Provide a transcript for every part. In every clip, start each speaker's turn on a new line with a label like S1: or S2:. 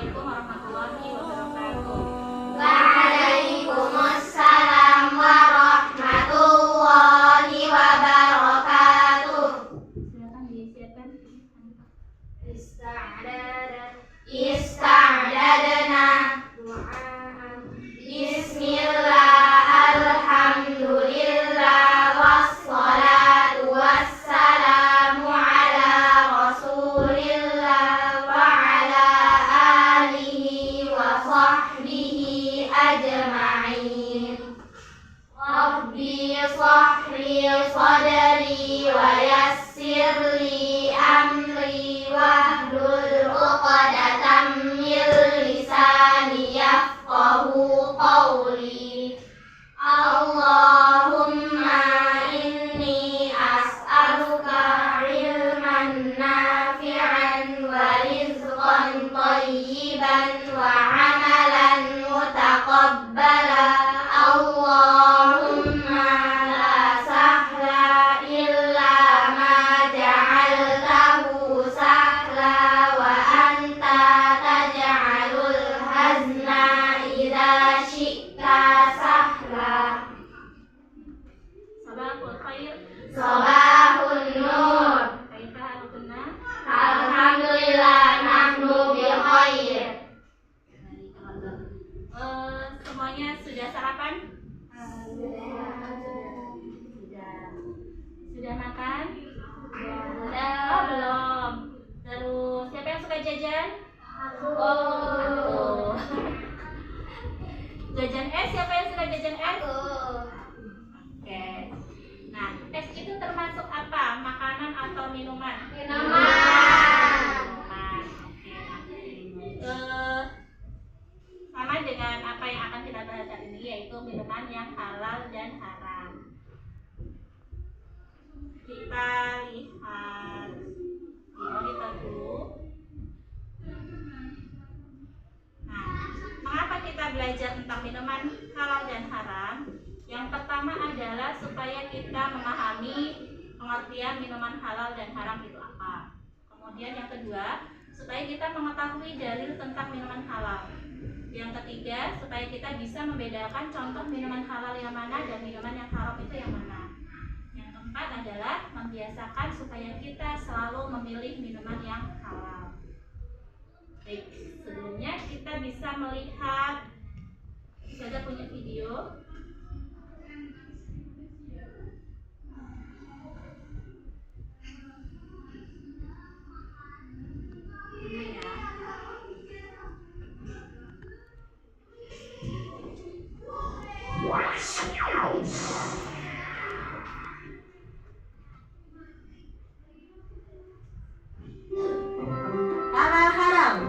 S1: Assalamualaikum warahmatullahi wabarakatuh.
S2: Waalaikumsalam warahmatullahi wabarakatuh.
S1: Silakan disiapkan.
S2: Ista'dadna Bismillah, alhamdulillah, wassalatu wassalamu ala rasulillah wa ala alihi wa sahbihi ajma'in. Rabbi sahli sadri wa yassirli amri wahlul uqdatam min lisani yafqahu qawli. Allahumma inni as'aluka ilman nafi'an wa rizqan thayyiban wa amalan mutaqabbala. Allahumma la sahla illa ma ja'altahu sahla wa anta taj'alul hazna idza syi'ta sahla.
S1: Sabahul khair.
S2: Sabahun nur.
S1: Kaifa halukunna?
S2: Alhamdulillah nahnu bi khair.
S1: Semuanya sudah sarapan? Sudah makan? Oh, belum. Terus siapa yang suka jajan? Aku. Jajan es, siapa yang suka jajan es? Oke. Nah, es itu termasuk apa? Makanan atau minuman?
S2: Minuman.
S1: Sama dengan apa yang akan kita bahas hari ini, yaitu minuman yang halal dan haram. Kita lihat di monitor dulu. Nah, mengapa kita belajar tentang minuman halal dan haram? Yang pertama adalah supaya kita memahami pengertian minuman halal dan haram itu apa. Kemudian yang kedua, supaya kita mengetahui dalil tentang minuman halal. Yang ketiga, supaya kita bisa membedakan contoh minuman halal yang mana dan minuman yang haram itu yang mana. Yang keempat adalah membiasakan supaya kita selalu memilih minuman yang halal. Baik, sebelumnya kita bisa melihat, saya punya video. Ini ya.
S2: Halal haram.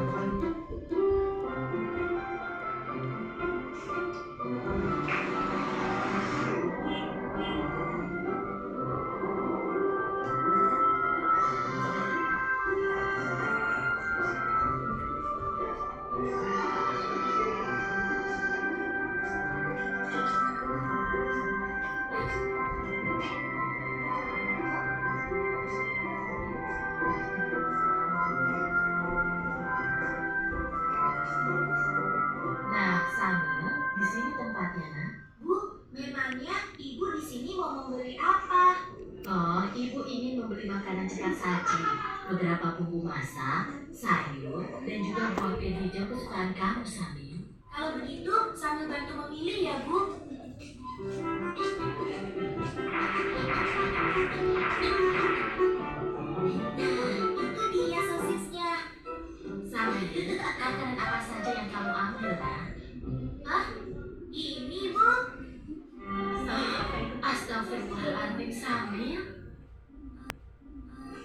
S3: Nah, Samil, di sini tempatnya, nak.
S4: Bu, memangnya ibu di sini mau membeli apa?
S3: Oh, ibu ingin membeli makanan cepat saji, beberapa bumbu masak, sayur, dan juga buah pil hijau kesukaan kamu, Samil.
S4: Kalau begitu, sambil bantu memilih ya, Bu. Itu dia sosisnya.
S3: Samil, makanan apa saja yang kamu ambil, nak?
S4: Hah? Ini, Bu?
S3: Astagfirullahaladzim, Samil.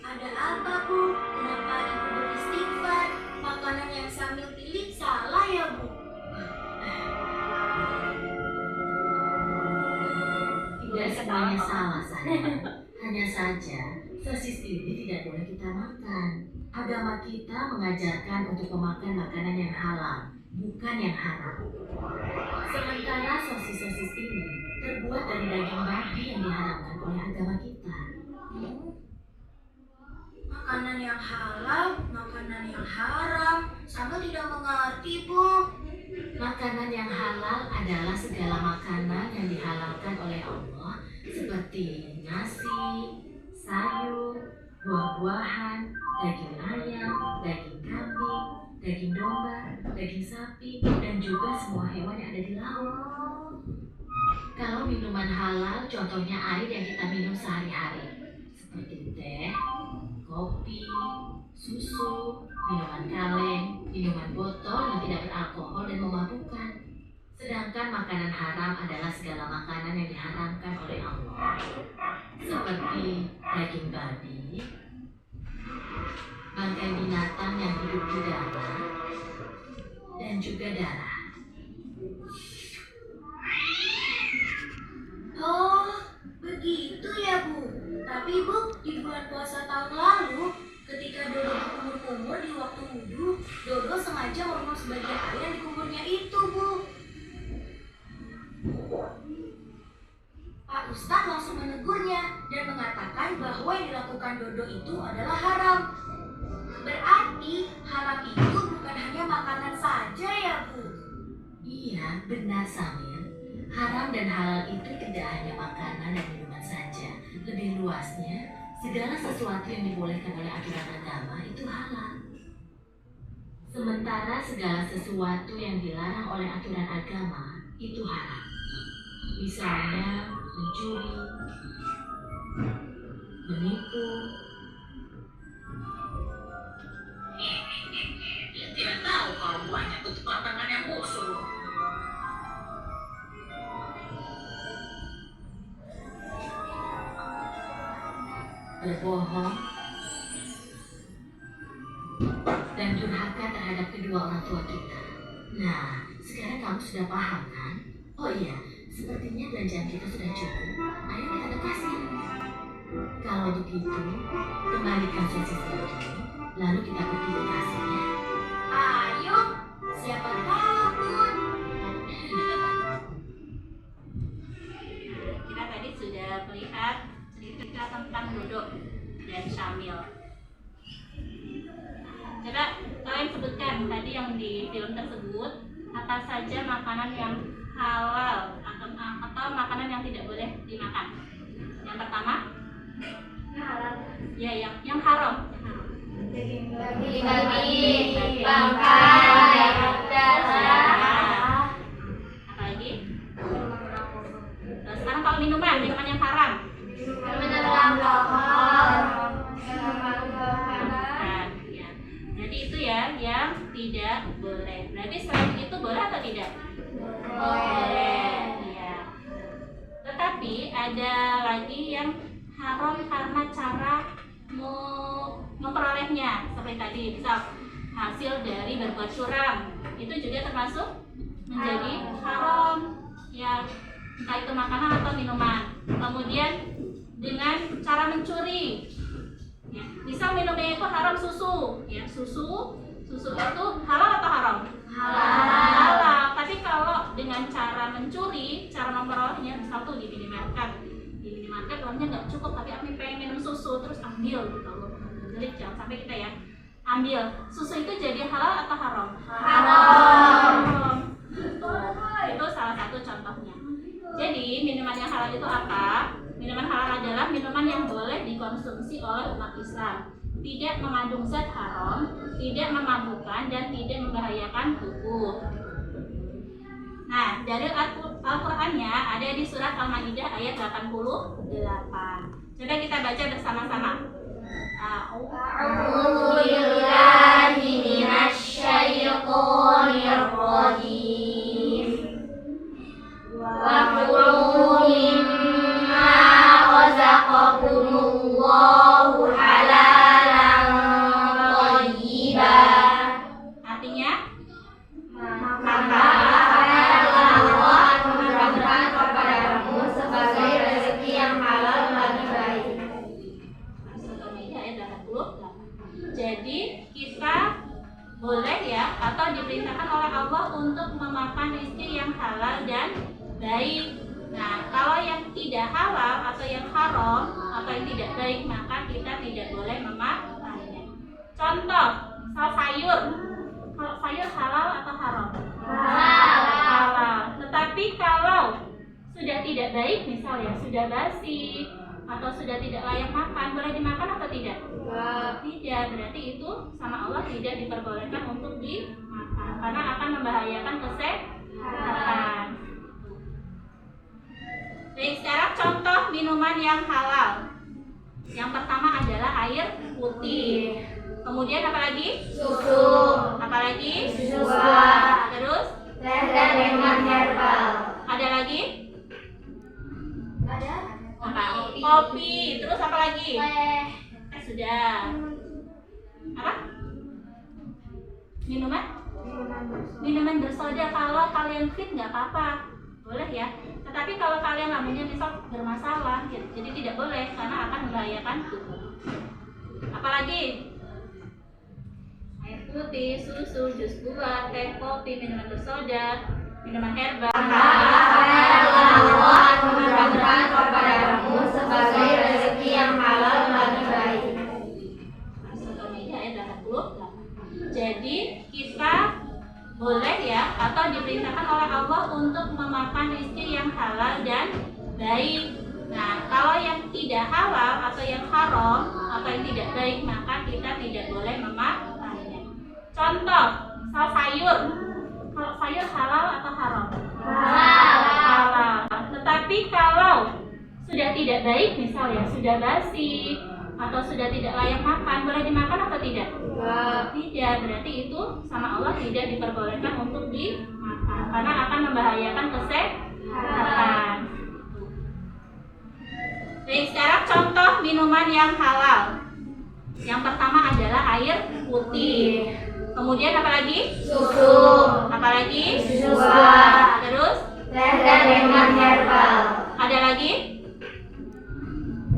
S4: Ada apa, Bu? Kenapa ibu beristighfar? Makanan yang sambil pilih salah ya, Bu?
S3: Tidak semuanya salah, sayang. Hanya saja, sosis ini tidak boleh kita makan. Agama kita mengajarkan untuk memakan makanan yang halal, bukan yang haram. Sementara sosis-sosis ini terbuat dari daging babi yang diharamkan oleh agama kita.
S4: Makanan yang halal, makanan yang haram, Sambil tidak mengerti, Bu.
S3: Makanan yang halal adalah segala makanan yang dihalalkan oleh Allah seperti nasi, sayur, buah-buahan, daging ayam, daging kambing, daging domba, daging sapi, dan juga semua hewan yang ada di laut. Kalau minuman halal, contohnya air yang kita minum sehari-hari, seperti teh, kopi, susu, minuman kaleng, minuman botol yang tidak beralkohol dan memabukkan. Sedangkan makanan haram adalah segala makanan yang diharamkan oleh Allah, seperti daging babi, bangkai binatang yang hidup di darat, dan juga darah.
S4: Oh, begitu ya, Bu. Tapi, Bu, di bulan puasa tahun lalu, ketika Dodo berkumur-kumur di waktu wudhu, Dodo sengaja meminum sebagian air yang dikumurnya itu, Bu. Pak Ustadz langsung menegurnya dan mengatakan bahwa yang dilakukan Dodo itu adalah haram. Berarti haram itu bukan hanya makanan saja ya, Bu?
S3: Iya, benar Samir. Haram dan halal itu tidak hanya makanan dan minuman saja. Lebih luasnya, segala sesuatu yang dibolehkan oleh aturan agama itu halal. Sementara segala sesuatu yang dilarang oleh aturan agama itu haram. Misalnya mencuri, menipu. Dia tidak tahu kalau buahnya itu telapak tangan yang busuk. Berbohong dan durhaka terhadap kedua orang tua kita. Nah, sekarang kamu sudah paham kan? Oh iya, sepertinya belanjaan kita sudah cukup. Ayo kita ke kasir. Kalau begitu, kembalikan sosis itu, lalu kita pergi ke kasirnya.
S4: Ayo, siapa takut?
S1: Kita tadi sudah melihat cerita tentang Dodo dan Syamil. Coba kalian sebutkan tadi yang di film tersebut apa saja makanan yang halal atau makanan yang tidak boleh dimakan. Yang pertama, ya yang haram.
S2: Daging babi, bangkai, darah.
S1: Apa lagi? Nah, sekarang kalau minuman yang haram.
S2: Minuman alkohol.
S1: Bukan, ya. Jadi itu ya yang tidak boleh. Berarti selain itu boleh atau tidak? Boleh. Ya. Tetapi ada lagi yang haram karena cara memperolehnya. Seperti tadi, misal hasil dari berbuat curang, itu juga termasuk menjadi haram. Ya, entah itu makanan atau minuman. Kemudian dengan cara mencuri, ya, misal minumnya itu haram susu, ya susu itu halal atau haram? Halal. Tapi kalau dengan cara mencuri, cara memperolehnya, misal tuh di minimarket uangnya nggak cukup, tapi aku pengen minum susu, terus ambil gitu loh. Jadi jangan sampai kita ya ambil susu itu jadi halal atau haram? Haram. Itu salah satu contohnya. Jadi minuman yang halal itu apa? Minuman halal adalah minuman yang boleh dikonsumsi oleh umat Islam, tidak mengandung zat haram, tidak memabukkan, dan tidak membahayakan tubuh. Nah, dari Al-Qur'annya ada di surat Al-Maidah ayat 88. Coba kita baca bersama-sama.
S2: A'udzu billahi minasy syaithanir rajim. Wa kulu mimma razaqakumullahu halalan thayyiban.
S1: Artinya,
S2: Maka Allah memberikan kepadamu sebagai rezeki yang halal bagi baik.
S1: ayat 88. Jadi kita boleh ya atau diperintahkan oleh Allah untuk memakan rezeki yang halal dan baik. Nah, kalau yang tidak halal atau yang haram atau yang tidak baik, maka kita tidak boleh memakannya. Contoh, misal sayur. Kalau sayur halal atau haram?
S2: Halal.
S1: Halal. Tetapi kalau sudah tidak baik, misalnya sudah basi atau sudah tidak layak makan, boleh dimakan atau tidak? Tidak, berarti itu sama Allah tidak diperbolehkan untuk dimakan karena akan membahayakan kesehatan. Baik, sekarang contoh minuman yang halal. Yang pertama adalah air putih. Kemudian apa lagi?
S2: Susu.
S1: Apa lagi?
S2: Susu buah.
S1: Terus?
S2: Teh dan minuman herbal.
S1: Ada lagi?
S4: Ada
S1: Apa? Kopi. Terus apa lagi?
S2: Teh.
S1: Sudah. Apa? Minuman? Minuman bersoda. Kalau kalian fit nggak apa-apa, boleh ya. Tetapi kalau kalian lambungnya misal bermasalah, jadi tidak boleh karena akan membahayakan tubuh. Apalagi? Air putih, susu, jus buah, teh, kopi, minuman bersoda, minuman herbal.
S2: Allah anugerahkan kepadamu sebagai rezeki yang halal bagi baik.
S1: Ayat 88. Jadi kita boleh ya atau diperintahkan oleh Allah untuk memakan rezeki yang halal dan baik. Nah, kalau yang tidak halal atau yang haram atau yang tidak baik maka kita tidak boleh memakannya. Contoh, misal sayur. Kalau sayur halal atau haram? Halal. Tetapi kalau sudah tidak baik, misalnya sudah basi atau sudah tidak layak makan, boleh dimakan atau tidak? Tidak, berarti itu sama Allah tidak diperbolehkan untuk dimakan karena akan membahayakan kesehatan. Baik, sekarang contoh minuman yang halal. Yang pertama adalah air putih. Kemudian apa lagi?
S2: Susu.
S1: Apa lagi?
S2: Susu buah.
S1: Terus?
S2: Teh dan minuman herbal.
S1: Ada lagi?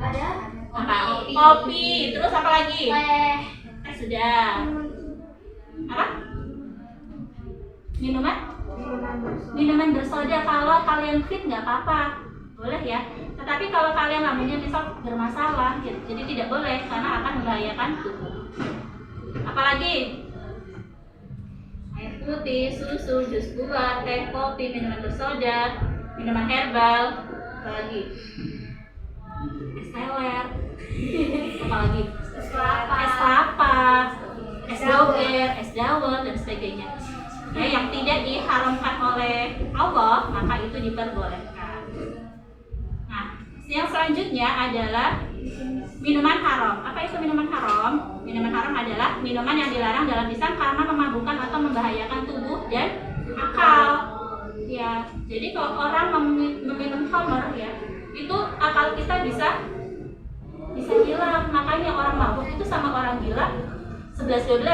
S4: ada
S1: Apa? Kopi. Terus apa lagi?
S2: Teh.
S1: Sudah. Apa? Minuman? Minuman bersoda. Kalau kalian fit nggak apa-apa, boleh ya. Tetapi kalau kalian lambungnya misal bermasalah, jadi tidak boleh karena akan membahayakan tubuh. Apalagi? Air putih, susu, jus buah, teh, kopi, minuman bersoda, minuman herbal, apalagi? Es teler, apalagi? Es kelapa, es doger, es dawet, dan sebagainya. Ya, yang tidak diharamkan oleh Allah, maka itu diperbolehkan. Nah, yang selanjutnya adalah minuman haram. Apa itu minuman haram? Minuman haram adalah minuman yang dilarang dalam Islam karena memabukkan atau membahayakan tubuh dan akal. Ya, jadi kalau orang meminum khamr ya, itu akal kita bisa hilang. Makanya orang mabuk itu sama orang gila 11-12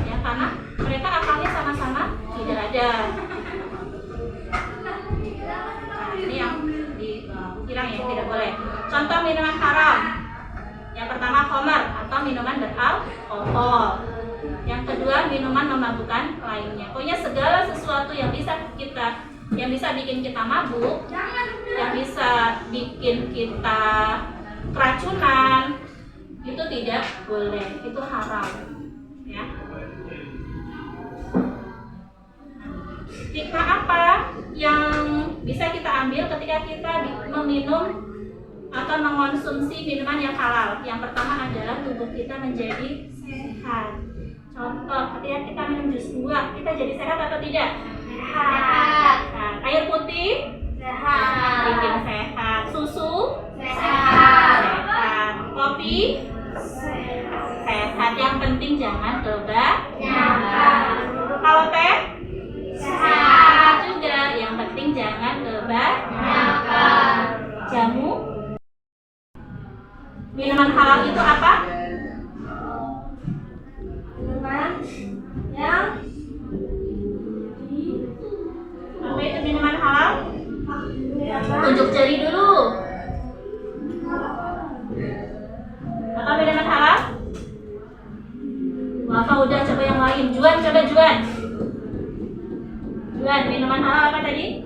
S1: ya, karena mereka akalnya sama-sama tidak ada. Nah, ini yang dihilang ya, tidak boleh. Contoh minuman haram. Yang pertama khamr atau minuman beralkohol. Yang kedua minuman memabukkan lainnya. Pokoknya segala sesuatu yang bisa bikin kita mabuk, yang bisa bikin kita keracunan, itu tidak boleh, itu haram. Ya. Hikmah apa yang bisa kita ambil ketika kita meminum atau mengonsumsi minuman yang halal? Yang pertama adalah tubuh kita menjadi sehat. Contoh, ketika kita minum jus buah, kita jadi sehat atau tidak?
S2: Sehat.
S1: Nah, air putih?
S2: Sehat.
S1: Bikin sehat. Susu?
S2: Sehat.
S1: Sehat. Kopi? Sehat. Yang penting jangan kebanyakan. Kalau teh? Sehat juga. Yang penting jangan kebanyakan. Jamu? Minuman halal itu apa?
S2: Minuman yang
S1: Apa itu minuman halal? Tunjuk jari dulu. Apa minuman halal? Wah, udah coba yang lain. Juan, coba Juan. Juan, minuman halal apa tadi?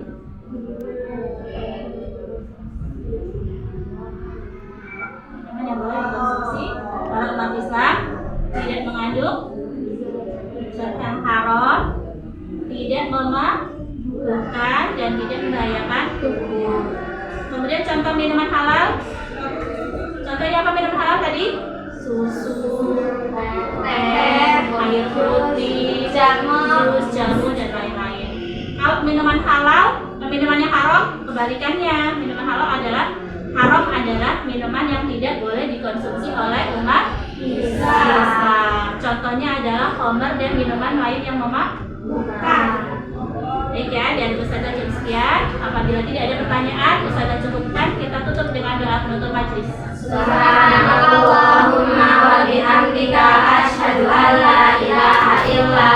S1: Minuman yang boleh dikonsumsi oleh umat Islam, tidak mengandung zat yang haram, membahayakan tubuh. Kemudian contoh minuman halal. Contohnya apa minuman halal tadi? Susu, teh, air putih, jus, jamu, dan lain-lain. Kalau minuman halal, minuman yang haram, kebalikannya. Minuman halal adalah minuman yang tidak boleh dikonsumsi oleh umat Islam. Contohnya adalah khamr dan minuman lain yang memabukkan. Baik ya, dan Ustazah jam sekian. Apabila tidak ada pertanyaan, Ustazah cukupkan. Kita tutup dengan doa penutup majelis.
S2: Subhanakallahumma wa bihamdika asyhadu an la ilaha illa